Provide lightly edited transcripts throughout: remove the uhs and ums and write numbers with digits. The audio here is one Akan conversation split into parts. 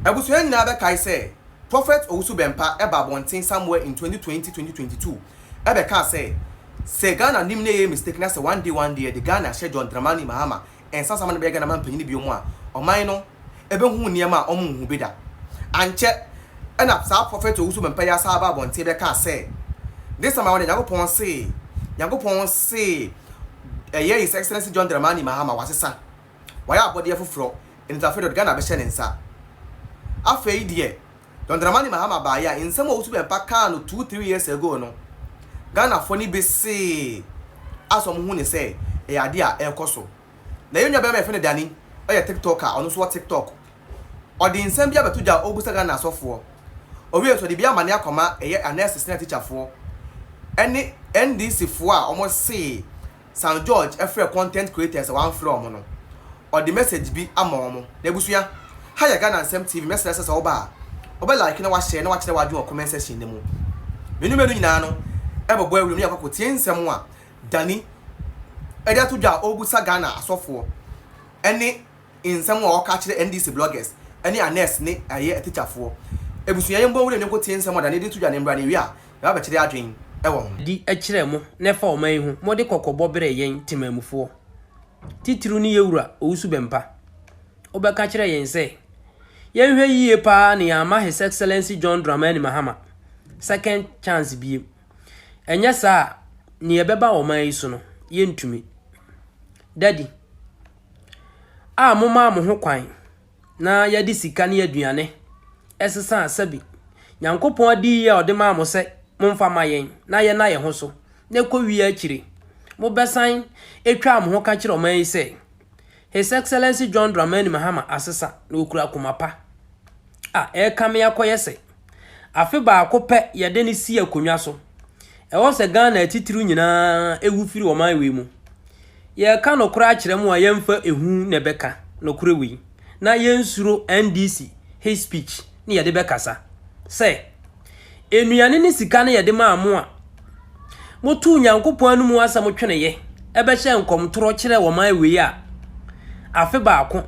Ebusuya nyina be kai say Prophet Owusu Bempah eba bonten somewhere in 2020-2022. Ebe ka say Ghana nim na mistake na say one day the Ghana share John Dramani Mahama and some be Ghana man panyin bi omo a oman no ebe hu niam a omo hu beda. Anche ena sa Prophet Owusu Bempah ya sa aba bonten be ka say this time I want Yankopon say His Excellency John Dramani Mahama wasesa waya abode afoforo interfere Ghana be hye nsa afei die John Dramani Mahama ba ya nsem Owusu Bempah ka no 2-3 years ago no Ghana foni be say asom hu ne say e ade a ekoso na yenwa be me fe ne dani o ye TikToker ono so TikTok odi nsem bia betuja obusa Ghana asofo owie so de bia mane akoma eye assistant teacher fo any NDC fo a omo say St. George every content creators one from no or the message be amomo na ebusuya ha ya Ghana nsem message say oba like na wa share na wa kire wa dwon comment section ne mu menu nyina no ebobo awuri mi akoko tie nsem a dani ede atodwa obusa Ghana asofo ene nsem a o ka kire NDC bloggers ene anes ne aye teacher fo ebusuya yembo awuri ne ko tie nsem a dani de todwa ne mbra ne wi a ya ba kire adwen di ekire mo ne fa oman hu mo de kokobo bere yen timamufo titru ni yewura Owusu Bempah obeka kire yen se yen hwe yiye pa ne ama His Excellency John Dramani Mahama second chance bi enya sa ne yebeba oman yi so no yentumi daddy a moma mo ho kwan na yadi sika ne aduane esesa asabi Nyankopon adi ye odema mo se momfa mayen na ye ho so ne ko wi akire mo besan etwa mo ho ka kire oman yi se His Excellency John Dramani Mahama asesa na okura komapa kame yakoye se afi ba akopɛ yede ne si akonwa so wo se Ghana atitiru nyina ewu firi oman we mu ye ka no kura akire mu a yemfa ehu ne beka no kura wi na yensuro NDC his speech ne yede bekasa se enuane ne sika ne yede ma amo a motu Nyankopon anu mu asam twene ye ebe hye nkom toro kire oman we a afi ba ako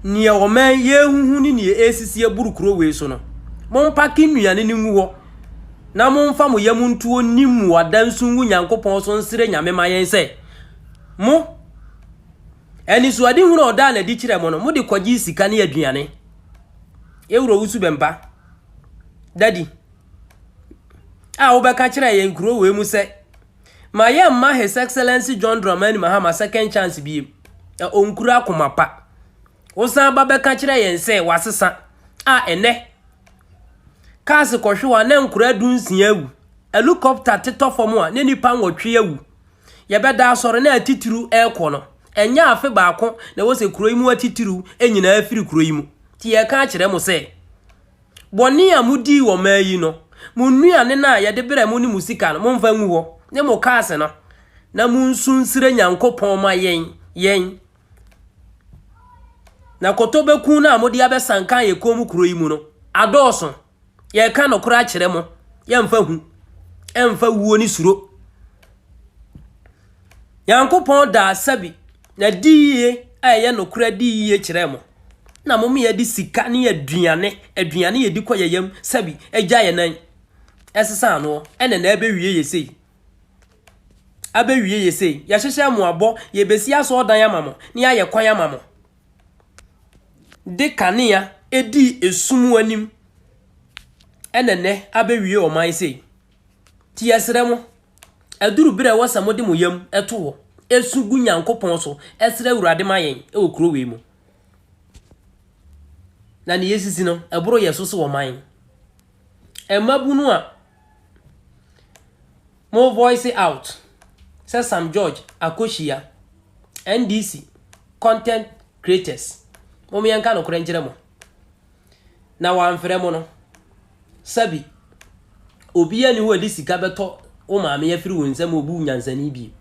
ni oman ye huhu ni esisi eburukuro we so no mompaki nuane ni nguwo na momfa mo yam ntuo nimu wadansungu Nyankopon so nsire nyame mayen se mo eni so ade hunu oda na di kire mo no mo de kwaji sika ne aduane Owusu Bempah daddy obeka kire ye nkuro we mu se ma ye ma His Excellency John Dramani Mahama second chance bi onkuru akomapa osan babeka kire ye nse wasesa ene kasi kohwe na nkura dunsia awu helicopter tetofom a ne nipa nwotwe awu ye beda asore na atitiru eko no enya afi baako na wo se kuro imu atitiru enyina afiri kuro imu ti ye ka kire mo se boni amudi wo mayi no munuane na ye de bere mu ni musika no momfa nwu ho ne mo kaase no na munsunsire Nyankopon ma yen na kotobeku na amodi abesankan ye komu kuro imu no adoso ye ka no kura kire mo ye mfa hu emfa wuo ni suro Nyankopon da sabi na diye aye no kura diye kire mo na mom ye di sika ne aduane ye di koyeyam sabi eja ye nan esesa no ene na abewie ye sei ya hyehye mo abo ye besi aso odan ya mamo ne aye kwan ya mamo de kanea edi esumu anim enene abewie o man sei ti yesere mo aduru bere wasamode mo yam eto wo esugu Nyankopon so esere urade mayen okuro we mu na ne yesisi no eboro yesoso wo man emabunu a mo voice out say St. George akoshia NDC content creators mo me yanka no kora ngire mo na wa mfere mo no sabi obi ani ho adi sika beto o maame ya firi wonsam obu nyansani bi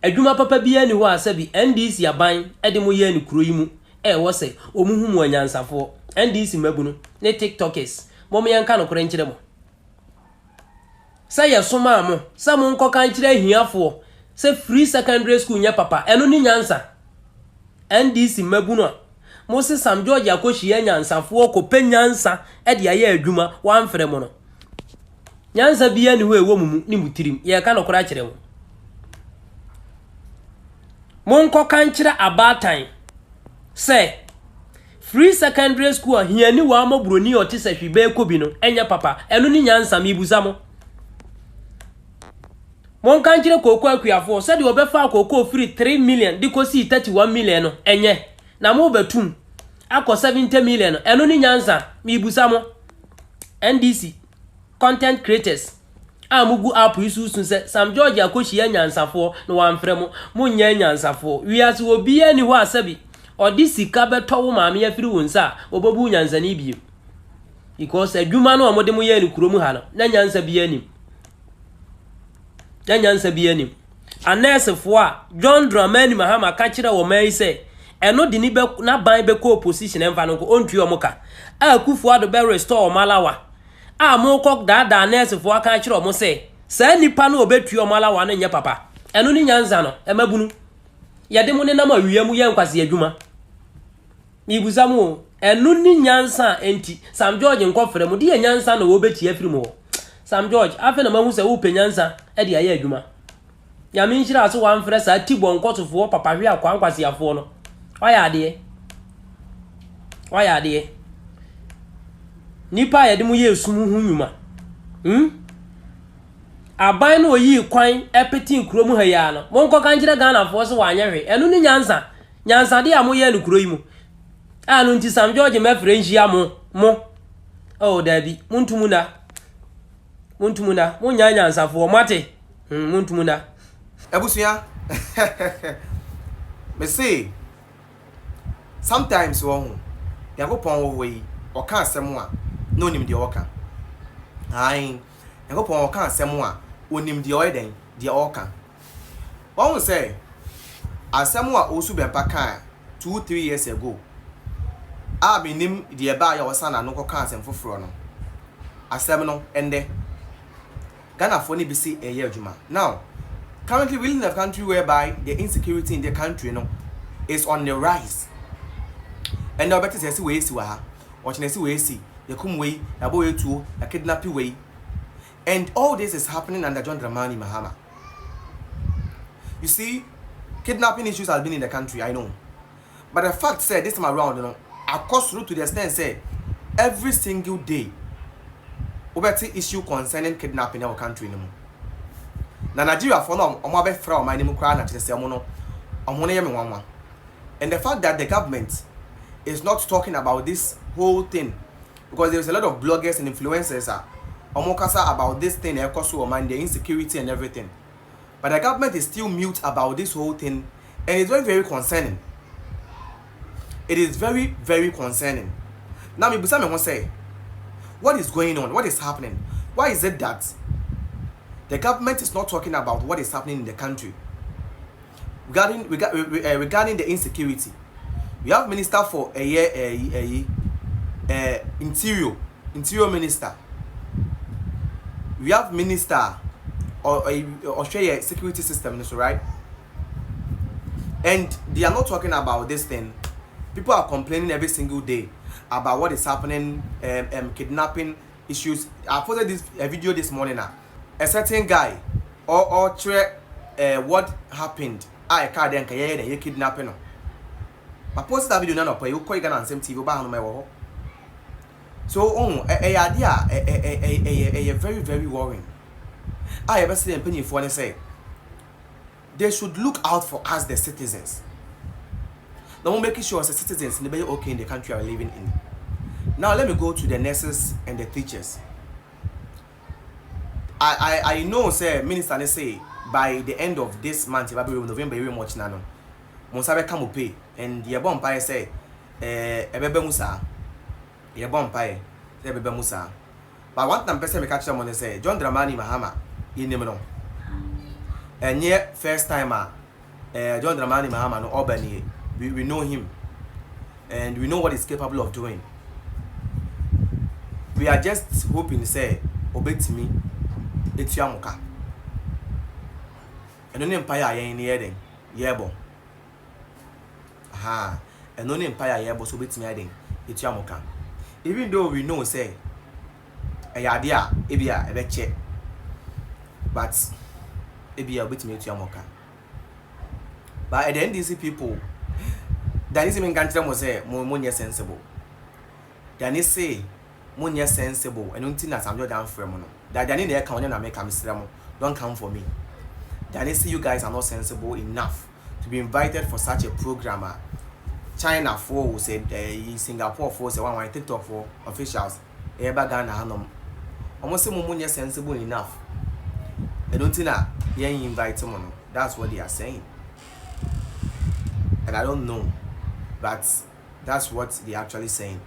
adwuma papa bi ani ho asabi NDC aban ede mo ye ani kuro yi mu wo se omuhu mu anyansafo NDC mabunu ne TikTokers mo me yanka no kora ngire mo say yesoma mo sa mo nkoka nkire hiafo se free secondary school nya papa eno ni nyansa NDC mabunu Moses Sam George akohia nyansafo ko penyansa e de aye adwuma wan frɛ mo no nyansa bia ni ho ewo mu ni mutirim ye ka no kora kyerɛ mo monko kan kyerɛ abatan sɛ free secondary school hiani wa mabroni oti sɛ hwibe ko bi no enya papa eno ni nyansa mi buza mo mon kan kyerɛ koko akuafo sɛ de obefa koko free 3 million de ko si 31 million no enye na mo betum akọ 70 million eno ni nyansa mi busa mo NDC content creators amugu app isu se Sam George akohia nyansafo no wamfrɛ mo nya nyansafo wiase obi ani ho asabi odi sika beto wo maame ya firi wonsa obobu nyansa ni biem because adwuma no omode mo ye ni kurom ha no na nyansa bi anim anesefo a John Dramani Mahama ka kire wo mai se eno de ni be na ban be ko opposition emfa no ko ontui omoka akufu ado be restore omalawa a mo kok da anesefo aka kire omo se sa nipa no obetui omalawa no nye papa eno ni nyanza no emabunu yade mo ne na ma wiam ye nkwase adwuma ibuza mo eno ni nyansa enti Sam George nkofre mo de nyansa no obeti afiri mo Sam George afa na mahu se wo penyansa e de aye adwuma ya mi nhyira so wan frɛ sa tibon nkotofo papa hwe akwa Nkwasiafuo no waya ade nipa ya de mu ye sum hu nwuma aban no yi kwan epetin kuro mu ha ya no monko kan kyerɛ Ghana fo so wanyɛ hwe eno ni nyansa de amo ye no kuro yi mu anu nti Sam George me frɛ nhia mo oh dabi muntumuna munya nyansa fo mate muntumuna Ebusuya me say sometimes wo Yakopon wo we oka asem a no nim de oka ai Yakopon oka asem a onim de oyeden de oka won say asem a Owusu Bempah kan 2-3 years ago a benim de ba ya wasa na no koka asem foforo no asem no ende Ghana for ni bi say eye adwuma now. Currently, we live in a country whereby the insecurity in the country, is on the rise. And now, better say, we see what watching we see the come way, a boy to a kidnapping way, and all this is happening under John Dramani Mahama. You see, kidnapping issues have been in the country, I know, but the fact said this time around, across through to the extent say every single day, over issue concerning kidnapping in our country. Na Nigeria for no omo be fra o man mu kra na chese mo no omo na ye me wanwa and the fact that the government is not talking about this whole thing because there's a lot of bloggers and influencers omo kasa about this thing e koso o man the insecurity and everything but the government is still mute about this whole thing and it's very very concerning. It is very very concerning. Now me busa me ho say what is going on, what is happening, why is it that the government is not talking about what is happening in the country regarding the insecurity? We have minister for interior minister. We have minister or Australia security system, right? And they are not talking about this thing. People are complaining every single day about what is happening, kidnapping issues. I posted this video this morning now. A certain guy or what happened I car then kaya kidnapping no I posted that video now you call Ghana TV ba no me wo so idea very very worrying. I ever see them penny for say they should look out for us the citizens. Now making sure as the citizens in the okay in the country are living in. Now let me go to the nurses and the teachers. I know say minister say by the end of this month November very much now Monsabe come pay and the bomb say ebebe musa ye bomb pie say ebebe musa but one time person me catch them on say John Dramani Mahama in him no and yet first timer John Dramani Mahama no Albany we know him and we know what he's capable of doing. We are just hoping say obey me etiamuka eno ne empire ayen ne yeden yebo aha and no empire here but so bit me adding it yamoka. Even though we know say a idea ebia a check, but ebia bit me to yamoka. But at the end these people that is even country was say more sensible. Then they say more sensible and don't think that I'm just down for mono. That they need to account and make a mistake. Don't come for me. Then they say you guys are not sensible enough to be invited for such a programmer. China for said Singapore for say one TikTok for officials. Eba Ghana hanom. Almost say more sensible enough. I don't think that you invite someone. That's what they are saying. And I don't know, but that's what they're actually saying.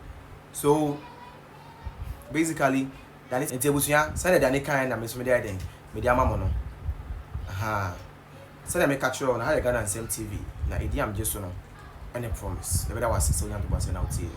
So basically, that is Ntebusuya. Say that they kind of miss media then. Media mamono. Say that make catch on how they got on same TV. Na idiom just so no. Any promise. The better was so young to pass out here.